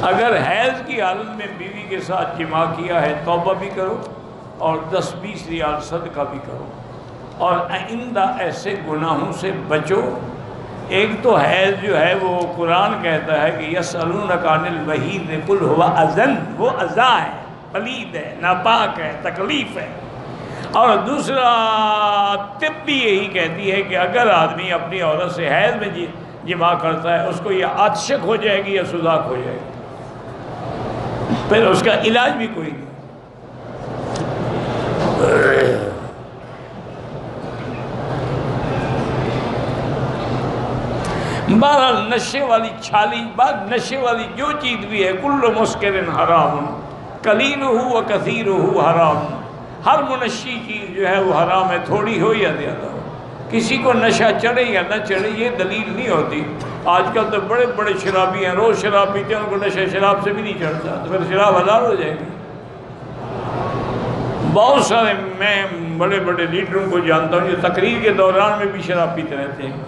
اگر حیض کی حالت میں بیوی کے ساتھ جماع کیا ہے توبہ بھی کرو اور 10-20 ریال صدقہ بھی کرو، اور آئندہ ایسے گناہوں سے بچو۔ ایک تو حیض جو ہے وہ قرآن کہتا ہے کہ یسألونک عن المحیض قل هو اذى، وہ اذى ہے، پلید ہے، ناپاک ہے، تکلیف ہے۔ اور دوسرا طب بھی یہی کہتی ہے کہ اگر آدمی اپنی عورت سے حیض میں جماع کرتا ہے، اس کو یا عطشک ہو جائے گی یا سوزاک ہو جائے گی، پھر اس کا علاج بھی کوئی نہیں۔ بہرحال نشے والی چھالی، بعد نشے والی جو چیز بھی ہے، کل مسکر حرام قلیلہ و کثیرہ حرام، ہر منشی چیز جو ہے وہ حرام ہے، تھوڑی ہو یا زیادہ ہو۔ کسی کو نشہ چڑھے یا نہ چڑھے یہ دلیل نہیں ہوتی۔ آج کل تو بڑے بڑے شرابی ہیں، روز شراب پیتے ہیں، ان کو نشہ شراب سے بھی نہیں چڑھتا، تو پھر شراب حلال ہو جائے گی۔ بہت سارے میں بڑے بڑے لیڈروں کو جانتا ہوں جو تقریر کے دوران میں بھی شراب پیتے رہتے ہیں،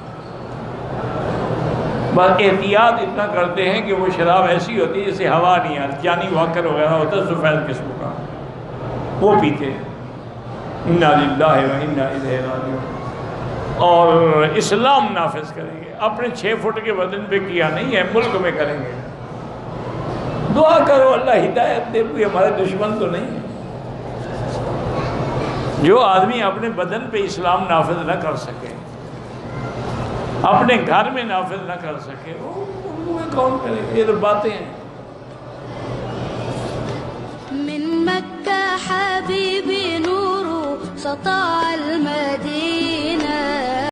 بس احتیاط اتنا کرتے ہیں کہ وہ شراب ایسی ہوتی ہے جیسے ہوا نہیں آتی، جانی واکر وغیرہ ہوتا ہے سفید قسم کا، وہ پیتے ہیں۔ انا للہ و انا الیہ راجعون۔ اور اسلام نافذ کریں گے، اپنے 6 فٹ کے بدن پہ کیا نہیں ہے، ملک میں کریں گے۔ دعا کرو اللہ ہدایت دے، کوئی ہمارے دشمن تو نہیں ہے۔ جو آدمی اپنے بدن پہ اسلام نافذ نہ کر سکے، اپنے گھر میں نافذ نہ کر سکے، وہ کون کرے گا؟ یہ تو باتیں ہیں۔ من مكة حبيبي نور سطع المدينة